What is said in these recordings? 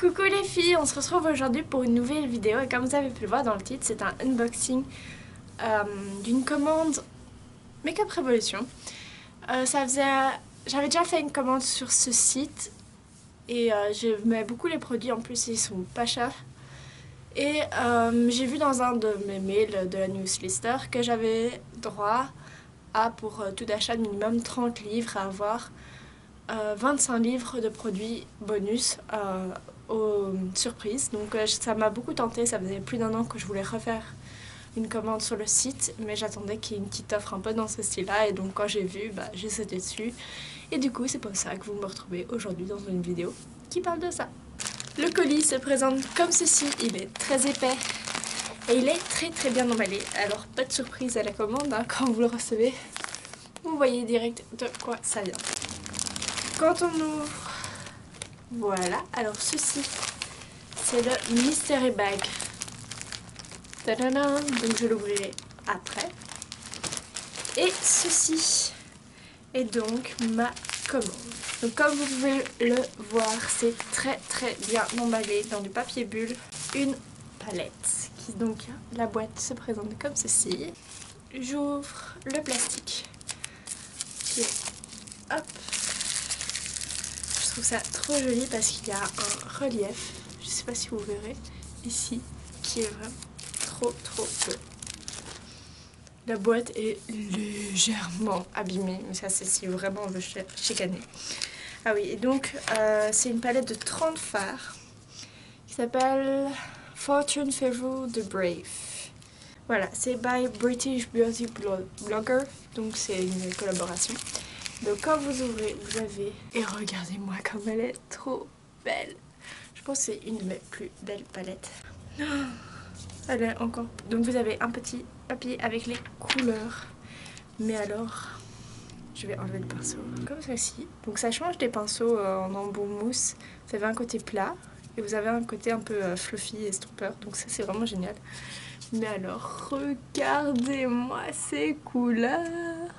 Coucou les filles, on se retrouve aujourd'hui pour une nouvelle vidéo et comme vous avez pu le voir dans le titre, c'est un unboxing d'une commande Makeup Revolution. J'avais déjà fait une commande sur ce site et j'aimais beaucoup les produits, en plus ils sont pas chers. Et j'ai vu dans un de mes mails de la newsletter que j'avais droit à, pour tout achat de minimum 30 livres, à avoir 25 livres de produits bonus aux surprises. Donc ça m'a beaucoup tenté, ça faisait plus d'1 an que je voulais refaire une commande sur le site, mais j'attendais qu'il y ait une petite offre un peu dans ce style-là, et donc quand j'ai vu, j'ai sauté dessus. Et du coup, c'est pour ça que vous me retrouvez aujourd'hui dans une vidéo qui parle de ça. Le colis se présente comme ceci, il est très épais et il est très bien emballé. Alors pas de surprise à la commande, hein, quand vous le recevez, vous voyez direct de quoi ça vient. Quand on ouvre, voilà, alors ceci, c'est le Mystery Bag. Tadadam, donc je l'ouvrirai après. Et ceci est donc ma commande. Donc comme vous pouvez le voir, c'est très bien emballé dans du papier bulle. Une palette, qui donc, la boîte se présente comme ceci. J'ouvre le plastique. Qui est, hop. Je trouve ça trop joli parce qu'il y a un relief, je sais pas si vous verrez, ici, qui est vraiment trop beau. La boîte est légèrement abîmée, mais ça c'est si vraiment on veut chicaner. Ah oui, et donc c'est une palette de 30 fards qui s'appelle Fortune Favor de Brave. Voilà, c'est by British Beauty Blogger, donc c'est une collaboration. Donc quand vous ouvrez, vous avez... Et regardez-moi comme elle est trop belle. Je pense que c'est une de mes plus belles palettes. Elle est encore... Donc vous avez un petit papier avec les couleurs. Mais alors, je vais enlever le pinceau. Comme ceci. Donc ça change des pinceaux en embout mousse. Vous avez un côté plat et vous avez un côté un peu fluffy et estompeur. Donc ça c'est vraiment génial. Mais alors, regardez-moi ces couleurs.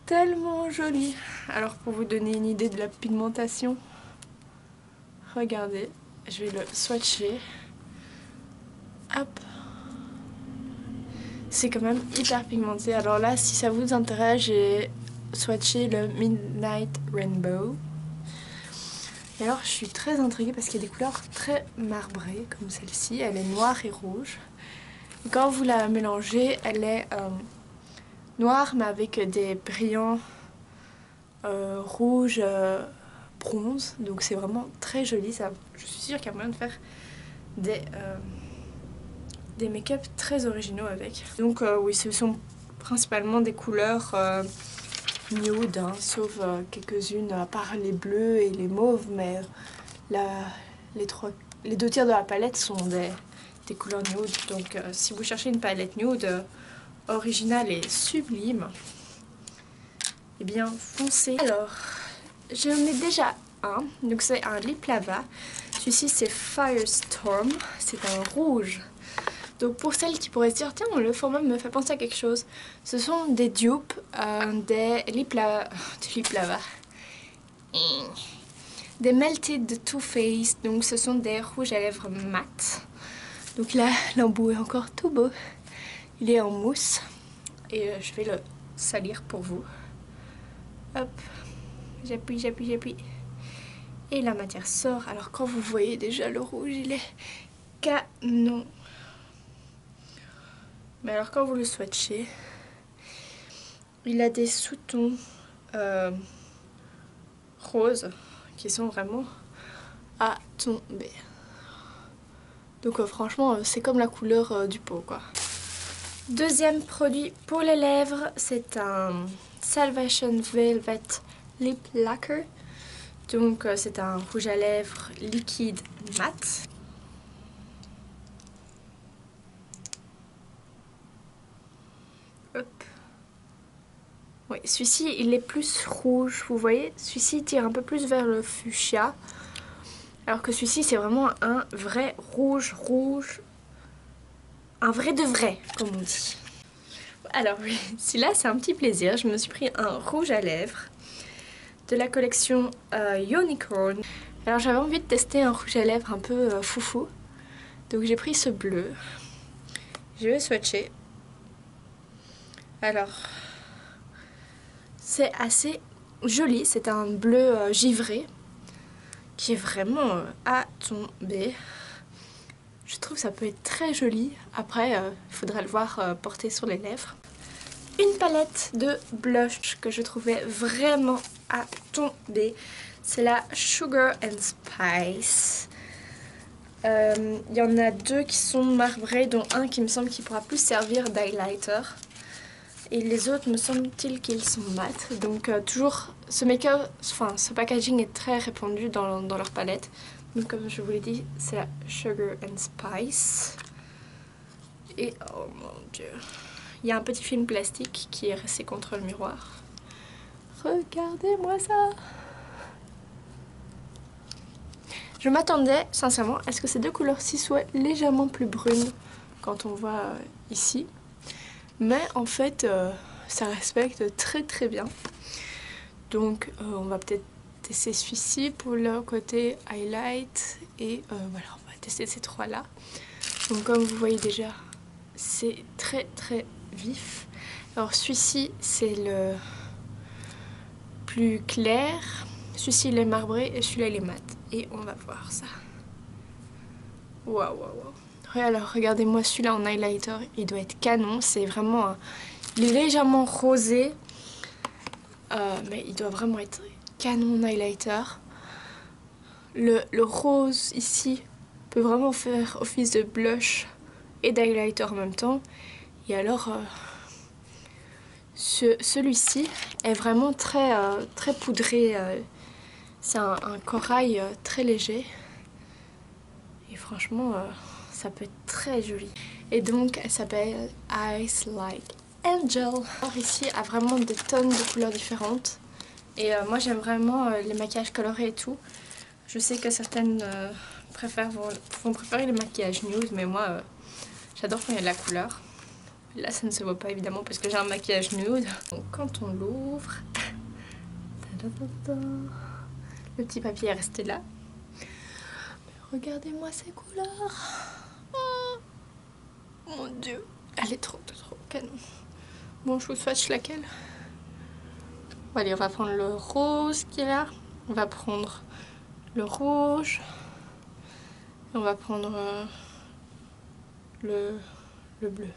Tellement joli. Alors pour vous donner une idée de la pigmentation, regardez, je vais le swatcher. Hop. C'est quand même hyper pigmenté. Alors là, si ça vous intéresse, j'ai swatché le Midnight Rainbow. Et alors je suis très intriguée parce qu'il y a des couleurs très marbrées comme celle-ci. Elle est noire et rouge. Et quand vous la mélangez, elle est noire mais avec des brillants rouge bronze, donc c'est vraiment très joli. Ça, je suis sûre qu'il y a moyen de faire des make-up très originaux avec. Donc oui, ce sont principalement des couleurs nude, hein, sauf quelques-unes à part les bleus et les mauves, mais les 2 tiers de la palette sont des couleurs nude. Donc si vous cherchez une palette nude originale et sublime, eh bien foncez. Alors, j'en ai déjà un, donc c'est un lip lava. Celui-ci c'est Firestorm, c'est un rouge. Donc pour celles qui pourraient se dire, tiens, le format me fait penser à quelque chose, ce sont des dupes des lip lava. Des Melted de Too Faced, donc ce sont des rouges à lèvres mat. Donc là, l'embout est encore tout beau. Il est en mousse et je vais le salir pour vous. Hop, j'appuie. Et la matière sort. Alors quand vous voyez déjà le rouge, il est canon. Mais alors quand vous le swatchez, il a des sous-tons roses qui sont vraiment à tomber. Donc franchement, c'est comme la couleur du pot, quoi. Deuxième produit pour les lèvres, c'est un Salvation Velvet Lip Lacquer. Donc c'est un rouge à lèvres liquide mat. Hop. Oui, celui-ci il est plus rouge, vous voyez. Celui-ci tire un peu plus vers le fuchsia. Alors que celui-ci c'est vraiment un vrai rouge. Un vrai de vrai, comme on dit. Alors oui, celui-là c'est un petit plaisir. Je me suis pris un rouge à lèvres de la collection Unicorn. Alors j'avais envie de tester un rouge à lèvres un peu foufou. Donc j'ai pris ce bleu. Je vais swatcher. Alors, c'est assez joli. C'est un bleu givré qui est vraiment à tomber. Je trouve que ça peut être très joli. Après, il faudra le voir porter sur les lèvres. Une palette de blush que je trouvais vraiment à tomber. C'est la Sugar and Spice. Il y en a deux qui sont marbrés, dont un qui me semble qu'il pourra plus servir d'highlighter. Et les autres me semble-t-il qu'ils sont mat. Donc toujours, ce make-up, enfin ce packaging est très répandu dans leur palette. Donc comme je vous l'ai dit, c'est la Sugar and Spice. Et oh mon dieu, il y a un petit film plastique qui est resté contre le miroir. Regardez-moi ça! Je m'attendais sincèrement à ce que ces deux couleurs-ci soient légèrement plus brunes quand on voit ici. Mais en fait, ça respecte très très bien. Donc on va peut-être tester celui-ci pour le côté highlight. Et voilà, on va tester ces trois-là. Donc comme vous voyez déjà, c'est très très vif. Alors celui-ci, c'est le plus clair. Celui-ci, il est marbré et celui-là, il est mat. Et on va voir ça. Waouh, waouh, waouh. Alors, regardez-moi celui-là en highlighter. Il doit être canon. C'est vraiment... il est légèrement rosé. Mais il doit vraiment être canon en highlighter. Le rose, ici, peut vraiment faire office de blush et d'highlighter en même temps. Et alors... celui-ci est vraiment très, très poudré. C'est un corail très léger. Et franchement, ça peut être très joli. Et donc, elle s'appelle Ice Like Angel. Alors ici, a vraiment des tonnes de couleurs différentes. Et moi, j'aime vraiment les maquillages colorés et tout. Je sais que certaines vont préférer les maquillages nude, mais moi, j'adore quand il y a de la couleur. Là, ça ne se voit pas évidemment parce que j'ai un maquillage nude. Donc, quand on l'ouvre, le petit papier est resté là. Mais regardez-moi ces couleurs. Oh, mon dieu, elle est trop canon. Bon, je vous swatch laquelle. Bon, allez, on va prendre le rose qui est là. On va prendre le rouge. Et on va prendre le bleu.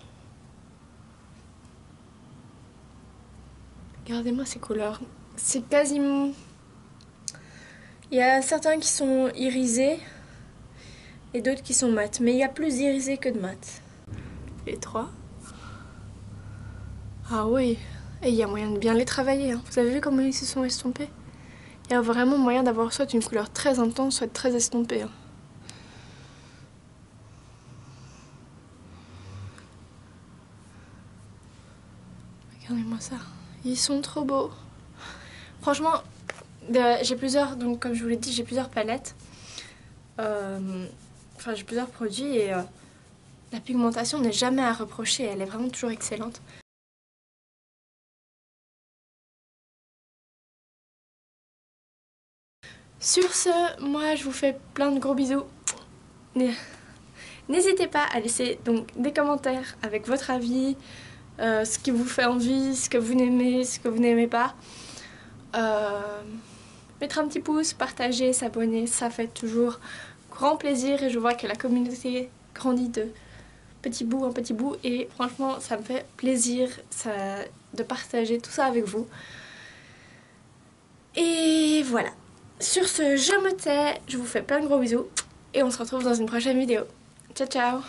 Regardez-moi ces couleurs. C'est quasiment... Il y a certains qui sont irisés et d'autres qui sont mat. Mais il y a plus d'irisés que de mat. Les trois. Ah oui. Et il y a moyen de bien les travailler. Hein. Vous avez vu comment ils se sont estompés? Il y a vraiment moyen d'avoir soit une couleur très intense, soit très estompée. Hein. Regardez-moi ça. Ils sont trop beaux. Franchement, j'ai plusieurs, donc comme je vous l'ai dit, j'ai plusieurs palettes. Enfin, j'ai plusieurs produits et la pigmentation n'est jamais à reprocher. Elle est vraiment toujours excellente. Sur ce, moi je vous fais plein de gros bisous. N'hésitez pas à laisser donc des commentaires avec votre avis, ce qui vous fait envie, ce que vous aimez, ce que vous n'aimez pas. Mettre un petit pouce, partager, s'abonner, ça fait toujours grand plaisir et je vois que la communauté grandit de petit bout en petit bout et franchement ça me fait plaisir de partager tout ça avec vous. Et voilà. Sur ce, je me tais, je vous fais plein de gros bisous et on se retrouve dans une prochaine vidéo. Ciao ciao!